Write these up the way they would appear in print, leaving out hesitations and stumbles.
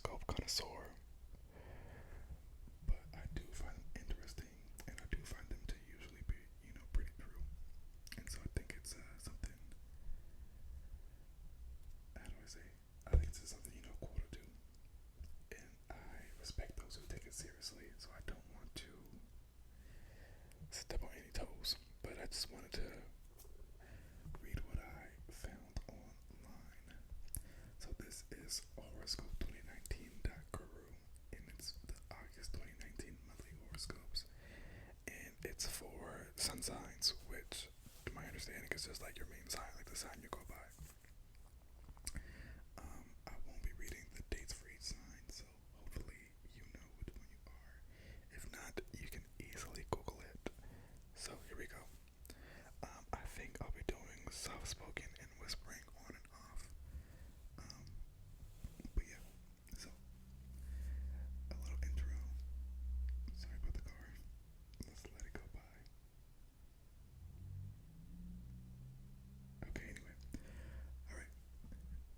horoscope connoisseur, but I do find them interesting, and I do find them to usually be, pretty true. And so I think it's something. How do I say? I think it's something cool to do, and I respect those who take it seriously. So I don't want to step on any toes, but I just wanted to read what I found online. So this is Horoscope 2019.guru, and it's the August 2019 monthly horoscopes, and it's for sun signs, which, to my understanding, is just like your main sign, like the sign you go by. I won't be reading the dates for each sign, so hopefully you know which one you are. If not, you can easily Google it. So here we go. I think I'll be doing soft spoken and whispering on and off. But yeah, so a little intro. Sorry about the car. Let's let it go by. Okay, anyway. Alright.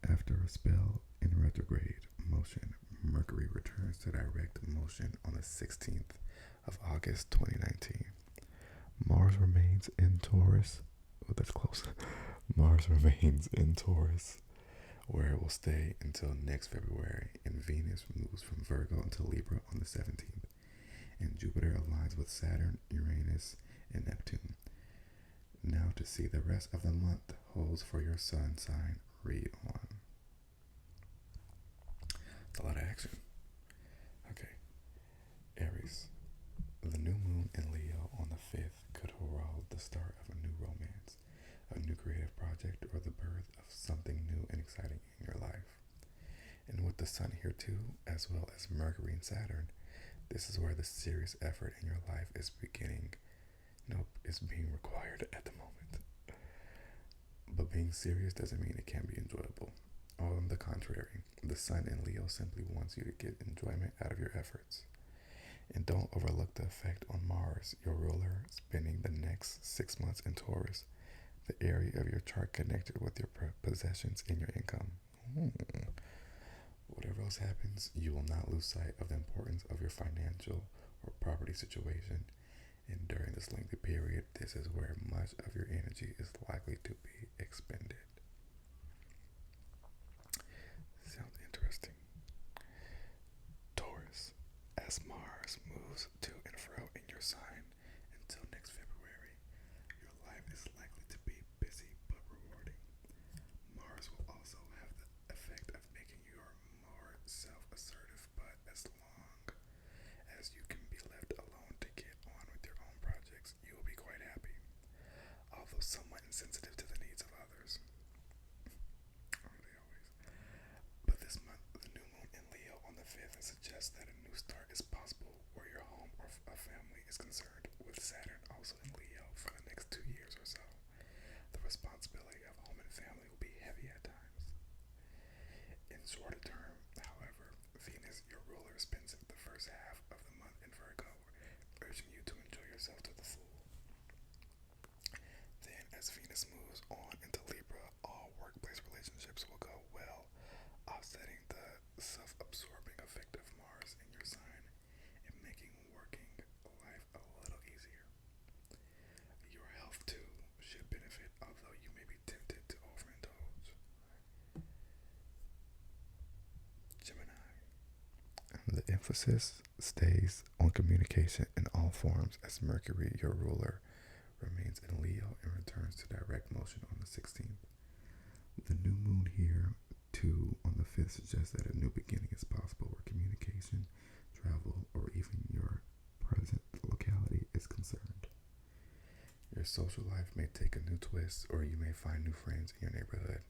After a spell in retrograde motion, Mercury returns to direct motion on the 16th of August 2019. Mars remains in Taurus. Oh, that's close. Mars remains in Taurus, where it will stay until next February, and Venus moves from Virgo into Libra on the 17th, and Jupiter aligns with Saturn, Uranus, and Neptune. Now to see the rest of the month holds for your sun sign, read on. It's a lot of action. Okay. Aries. The new moon in Leo on the 5th could herald the start of a new romance, a new creative project, or the birth of something new and exciting in your life. And with the sun here too, as well as Mercury and Saturn, this is where the serious effort in your life is being required at the moment. But being serious doesn't mean it can't be enjoyable. All on the contrary, the sun in Leo simply wants you to get enjoyment out of your efforts. And don't overlook the effect on Mars, your ruler, spending the next 6 months in Taurus, the area of your chart connected with your possessions and your income. Whatever else happens, you will not lose sight of the importance of your financial or property situation. And during this lengthy period, this is where much of your energy is likely to be expended. Sounds interesting. Taurus. As Mars moves to and fro in your sign until next February, your life is likely to be busy but rewarding. Mars will also have the effect of making you more self-assertive, but as long as you can be left alone to get on with your own projects, you will be quite happy, although somewhat insensitive to the needs of others. Aren't they always? But this month, the new moon in Leo on the 5th suggests that a new start is possible where your home or a family is concerned, with Saturn also in Leo for the next 2 years or so. The responsibility of home and family will be heavy at times. In shorter term, however, Venus, your ruler, spends the first half of the month in Virgo, urging you to enjoy yourself to the full. Then, as Venus moves on into Libra, all workplace relationships will go well, offsetting the self-absorbing effect of Mars in your sign and making working life a little easier. Your health, too, should benefit, although you may be tempted to overindulge. Gemini. The emphasis stays on communication in all forms as Mercury, your ruler, remains in Leo and returns to direct motion on the 16th. The new moon here, too, on the 5th suggests that a new beginning is possible where communication, travel, or even your present locality is concerned. Your social life may take a new twist, or you may find new friends in your neighborhood.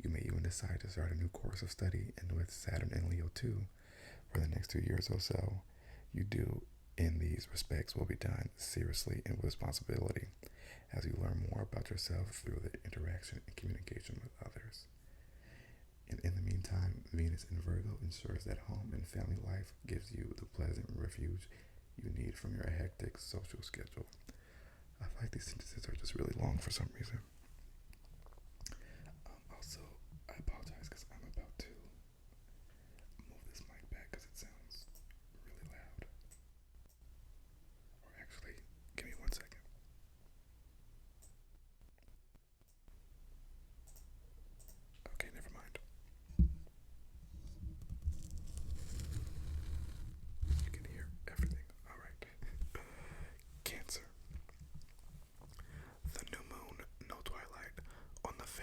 You may even decide to start a new course of study, and with Saturn and Leo too, for the next 2 years or so, you do in these respects will be done seriously and with responsibility as you learn more about yourself through the interaction and communication with others. And in the meantime, Venus in Virgo ensures that home and family life gives you the pleasant refuge you need from your hectic social schedule. I feel like these sentences are just really long for some reason. Also, I apologize because I'm about to move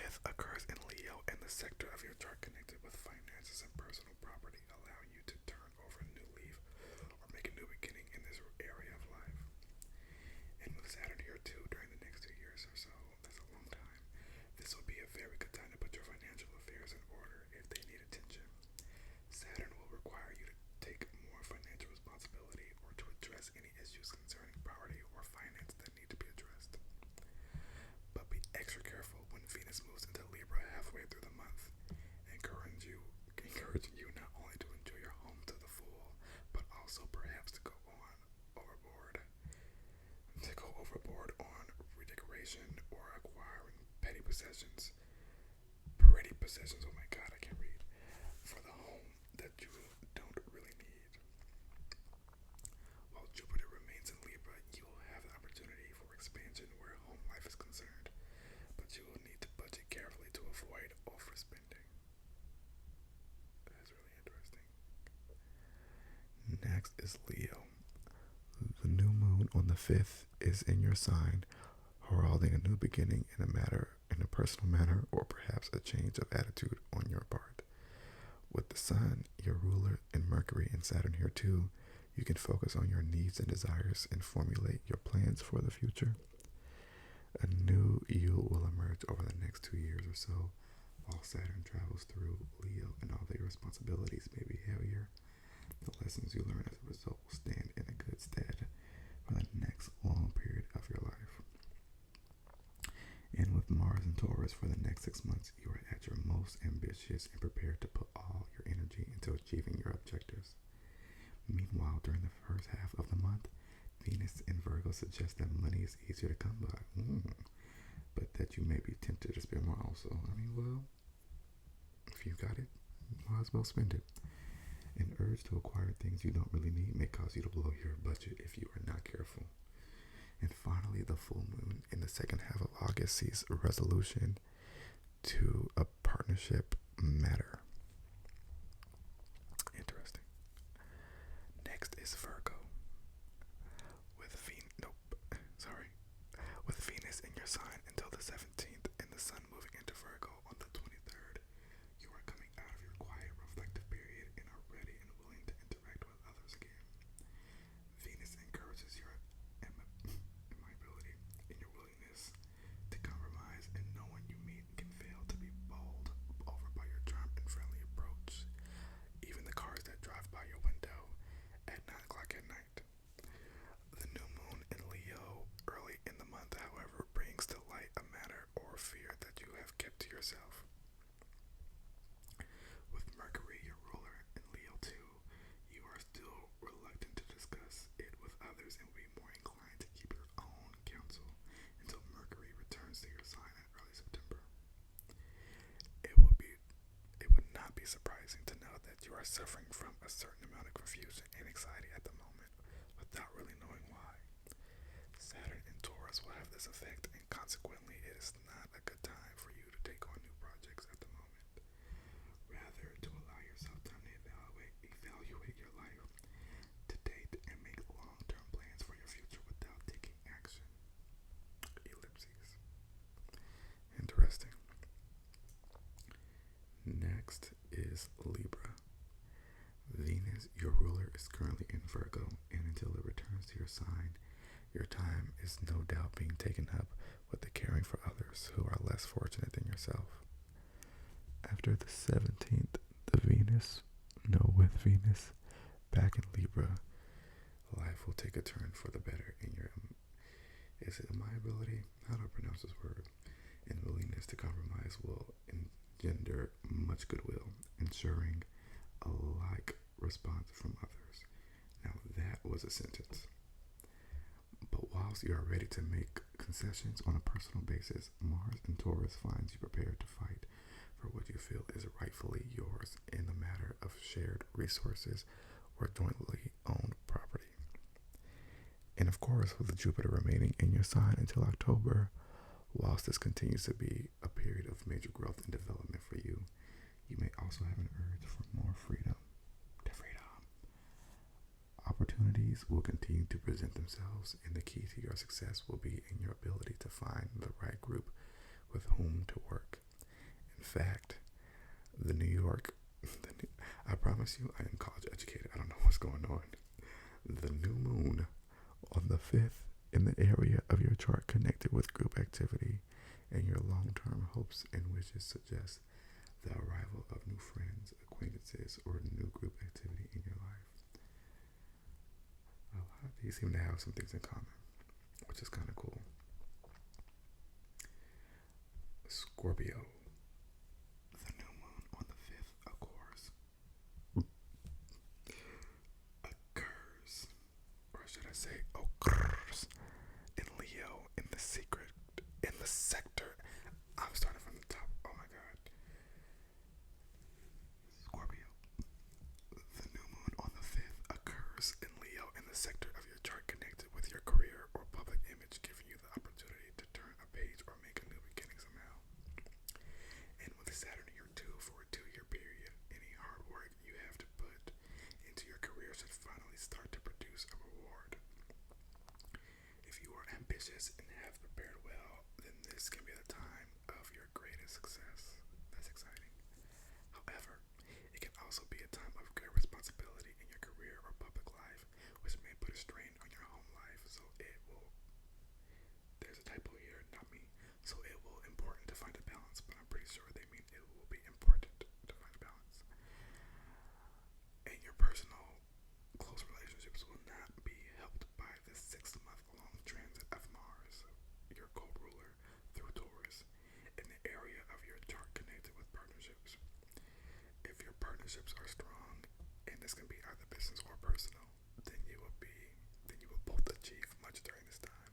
5th occurs in Leo, and the sector of your chart connected with finances and personal property, allowing you to turn over a new leaf or make a new beginning in this area of life. And with Saturn here too during the next 2 years or so, that's a long time, this will be a very good time to put your financial affairs in order if they need attention. Saturn will require you to take more financial responsibility or to address any issues concerning property or finance that need to be addressed. But be extra careful when Venus moves into Libra halfway through the month, encouraging you not only to enjoy your home to the full, but also perhaps to go overboard on redecoration or acquiring petty possessions, oh my god, I can't read, for the home that you don't really need. While Jupiter remains in Libra, you will have the opportunity for expansion where home life is concerned, but you will need to budget carefully to avoid overspending. That's really interesting. Next is Leo. The new moon on the 5th is in your sign, heralding a new beginning in a personal manner, or perhaps a change of attitude on your part. With the Sun, your ruler, and Mercury and Saturn here too, you can focus on your needs and desires and formulate your plans for the future. A new you will emerge over the next 2 years or so, while Saturn travels through Leo and although your responsibilities may be heavier, the lessons you learn as a result will stand in a good stead for the next long period of your life. And with Mars and Taurus for the next 6 months, you are at your most ambitious and prepared to put all your energy into achieving your objectives. Meanwhile, during the first half of the month, Venus in Virgo suggests that money is easier to come by, but that you may be tempted to spend more also. Well, if you got it, might as well spend it. An urge to acquire things you don't really need may cause you to blow your budget if you are not careful. And finally, the full moon in the second half of August sees a resolution to a partnership matter. Interesting. Next is Virgo. With Venus in your sign until the 17th and the Sun moving into Virgo on the 23rd, you are coming out of your quiet, reflective period and are ready and willing to interact with others again. Venus encourages your amiability and your willingness to compromise, and no one you meet can fail to be bowled over by your charm and friendly approach. Even the cars that drive by your window at 9 o'clock at night. The new moon in Leo early in the month, however, brings to light a matter or fear that you have kept to yourself. With Mercury, your ruler, in Leo too, you are still reluctant to discuss it with others and will be more inclined to keep your own counsel until Mercury returns to your sign in early September. It would not be surprising to know that you are suffering from a certain amount of confusion and anxiety at the moment without really knowing why. Saturn in Taurus will have this effect, and consequently it is not a good time for you to take on new projects at the moment. Rather, to allow yourself time to evaluate your life to date and make long-term plans for your future without taking action. Ellipses. Interesting. Next is Libra. Venus, your ruler, is currently in Virgo, and until it returns to your sign, your time is no doubt being taken up with the caring for others who are less fortunate than yourself. After the 17th, with Venus back in Libra, life will take a turn for the better in your amiability, how do I pronounce this word, and willingness to compromise will engender much goodwill, ensuring a like response from others. Now that was a sentence. But whilst you are ready to make concessions on a personal basis, Mars in Taurus finds you prepared to fight for what you feel is rightfully yours in the matter of shared resources or jointly owned property. And of course, with Jupiter remaining in your sign until October, whilst this continues to be a period of major growth and development for you, you may also have an urge for more freedom. Opportunities will continue to present themselves, and the key to your success will be in your ability to find the right group with whom to work. fact, the New York, I promise you, I am college educated. I don't know what's going on. The new moon on the 5th in the area of your chart connected with group activity and your long-term hopes and wishes suggest the arrival of new friends, acquaintances, or new group activity in your life. A lot of these seem to have some things in common, which is kind of cool. Scorpio. The new moon on the 5th, of course, occurs, or should I say occurs, in Leo in the sector. I'm starting from the top. Oh my god. Scorpio. The new moon on the 5th occurs in Leo in the sector of your chart connected with your career or public image, giving you the opportunity to turn a page or make a new beginning somehow. And with Saturn here too, for a 2-year period, any hard work you have to put into your career should finally start to produce a reward. If you are ambitious and have prepared well, then this can be the time of your greatest success. That's exciting. However, it can also be a time of great responsibility in your career or public life, which may put a strain on your home life. So it will, there's a typo here, not me. So it will important to find a balance, but I'm pretty sure they mean it will be important to find a balance. And your personal close relationships will not be helped by the 6-month-long transit of Mars, your co-ruler, through Taurus, in the area of your chart connected with partnerships. If your partnerships are strong, and this can be either business or personal, then you will both achieve much during this time.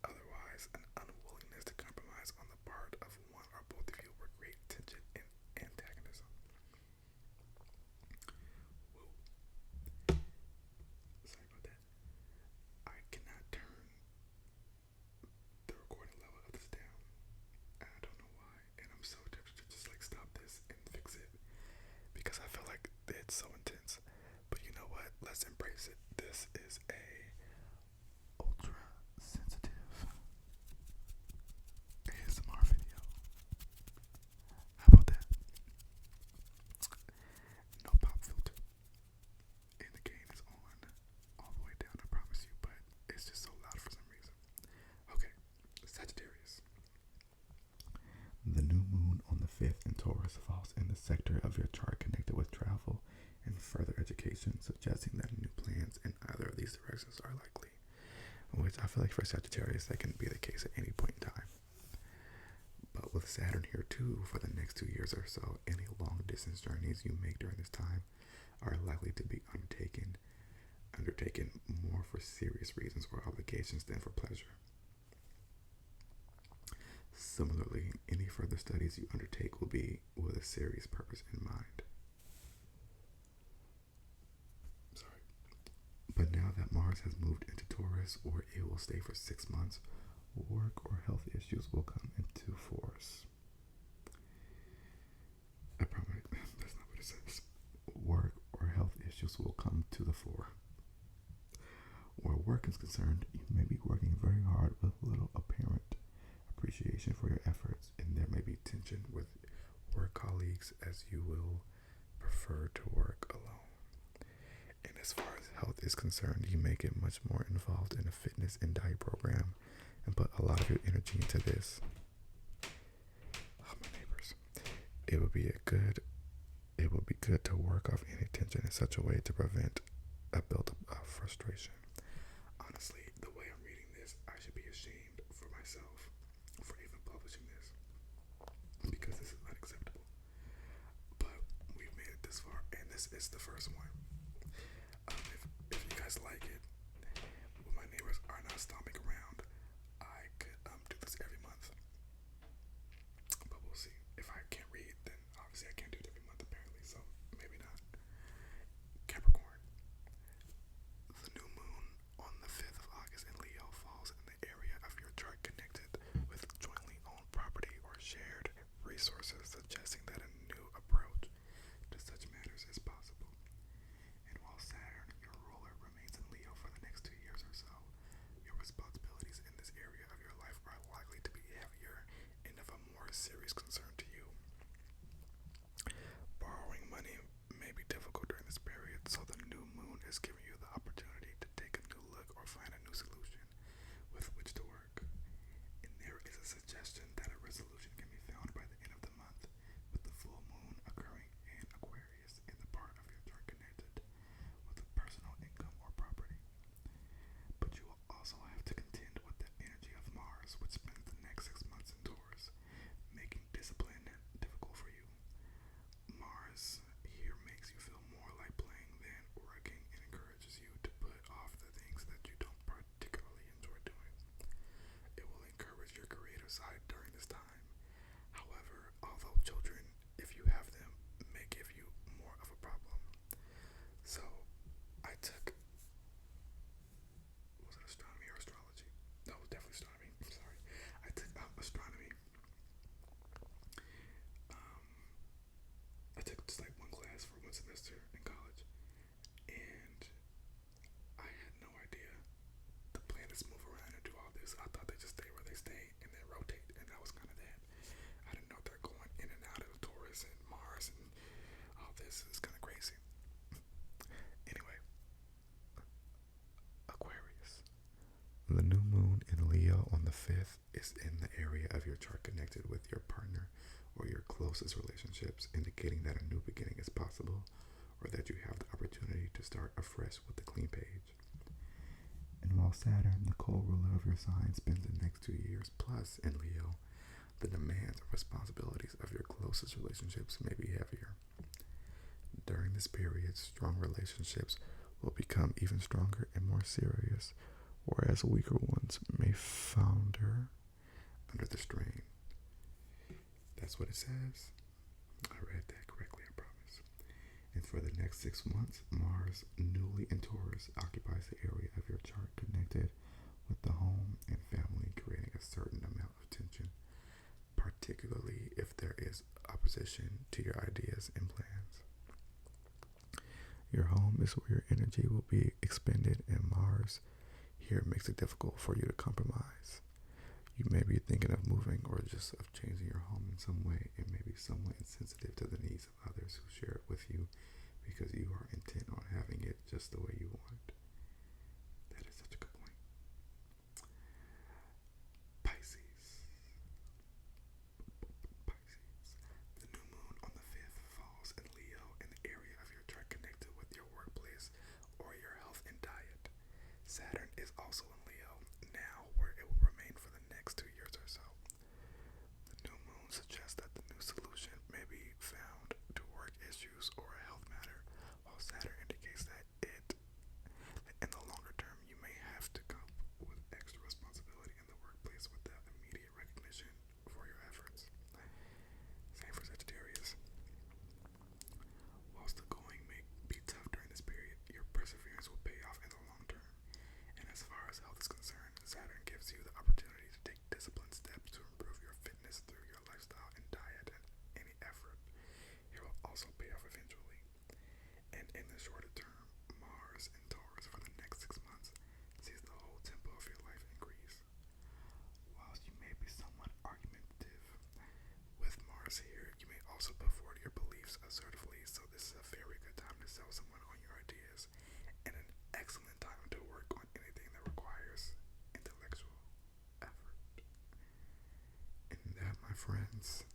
Otherwise, an unwillingness to compromise on the part of one or both of you will create tension and antagonism. Whoa. Sorry about that. I cannot turn the recording level of this down. I don't know why, and I'm so tempted to just like stop this and fix it because I feel like it's so intense. But you know what? Let's embrace it. This is a ultra sensitive ASMR video. How about that? No pop filter. And the gain is on all the way down, I promise you, but it's just so loud for some reason. Okay, Sagittarius. The new moon on the 5th in Taurus falls in the sector of your chart connected with travel and further education, suggesting that new plans in either of these directions are likely. Which I feel like for Sagittarius, that can be the case at any point in time. But with Saturn here too, for the next 2 years or so, any long distance journeys you make during this time are likely to be undertaken more for serious reasons or obligations than for pleasure. Similarly, any further studies you undertake will be with a serious purpose in mind. But now that Mars has moved into Taurus, or it will stay for 6 months, work or health issues will come into force. I promise that's not what it says. Work or health issues will come to the fore. Where work is concerned, you may be working very hard with little apparent appreciation for your efforts, and there may be tension with work colleagues as you will prefer to work alone. And as far as health is concerned, you may get much more involved in a fitness and diet program and put a lot of your energy into this. Oh, my neighbors. It would be good to work off any tension in such a way to prevent a buildup of frustration. Honestly, the way I'm reading this, I should be ashamed for myself for even publishing this, because this is unacceptable. But we've made it this far, and this is the first one. If you guys like it, when my neighbors are not stomping around, I could do this every month. But we'll see. If I can't read, then obviously I can't do it every month apparently, so maybe not. Capricorn. The new moon on the 5th of August in Leo falls in the area of your chart connected with jointly owned property or shared resources, suggesting that a new approach to such matters is possible. And while Saturn, your ruler, remains in Leo for the next 2 years or so, your responsibilities in this area of your life are likely to be heavier and of a more serious concern to you. 5th is in the area of your chart connected with your partner or your closest relationships, indicating that a new beginning is possible or that you have the opportunity to start afresh with a clean page. And while Saturn, the co-ruler of your sign, spends the next 2 years plus in Leo, the demands and responsibilities of your closest relationships may be heavier. During this period, strong relationships will become even stronger and more serious, whereas weaker ones may founder under the strain. That's what it says. I read that correctly, I promise. And for the next 6 months, Mars, newly in Taurus, occupies the area of your chart connected with the home and family, creating a certain amount of tension, particularly if there is opposition to your ideas and plans. Your home is where your energy will be expended, and Mars here makes it difficult for you to compromise. You may be thinking of moving or just of changing your home in some way, and may be somewhat insensitive to the needs of others who share it with you because you are intent on having it just the way you want. That is such a good point. Pisces. The new moon on the 5th falls in Leo in the area of your chart connected with your workplace or your health and diet. Saturn is also in Leo now, where it will remain for the next 2 years or so. The new moon suggests that the new solution may be found to work issues or a health matter, while Saturn indicates that in the longer term, you may have to cope with extra responsibility in the workplace without immediate recognition for your efforts. Same for Sagittarius. Whilst the going may be tough during this period, your perseverance will pay off in the long term. And as far as health is concerned, Saturn gives you the opportunity to take disciplined steps to improve your fitness through your lifestyle and diet, and any effort here will also pay off eventually. And in the shorter term, Mars in Taurus for the next 6 months sees the whole tempo of your life increase. Whilst you may be somewhat argumentative with Mars here, you may also put forward your beliefs assertively, so this is a very good time to sell someone on your ideas, and an excellent time to work on anything that requires intellectual effort. And that, my friends,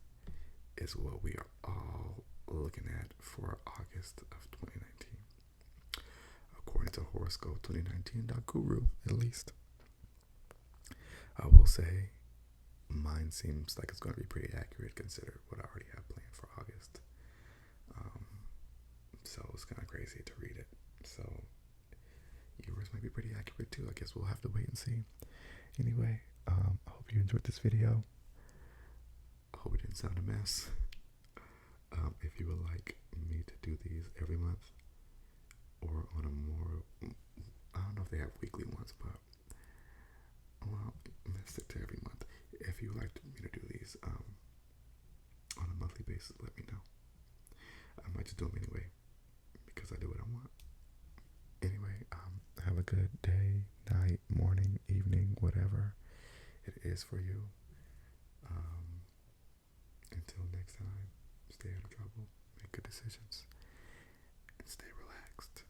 is what we are all looking at for August of 2019. According to Horoscope 2019.guru, at least. I will say mine seems like it's going to be pretty accurate considering what I already have planned for August. So it's kind of crazy to read it. So yours might be pretty accurate too. I guess we'll have to wait and see. Anyway, I hope you enjoyed this video. I hope it didn't sound a mess. If you would like me to do these every month or on a more, I don't know if they have weekly ones, but well, let's stick to every month. If you would like me to do these on a monthly basis, let me know. I might just do them anyway because I do what I want. Anyway, have a good day, night, morning, evening, whatever it is for you. Until next time, stay out of trouble, make good decisions, and stay relaxed.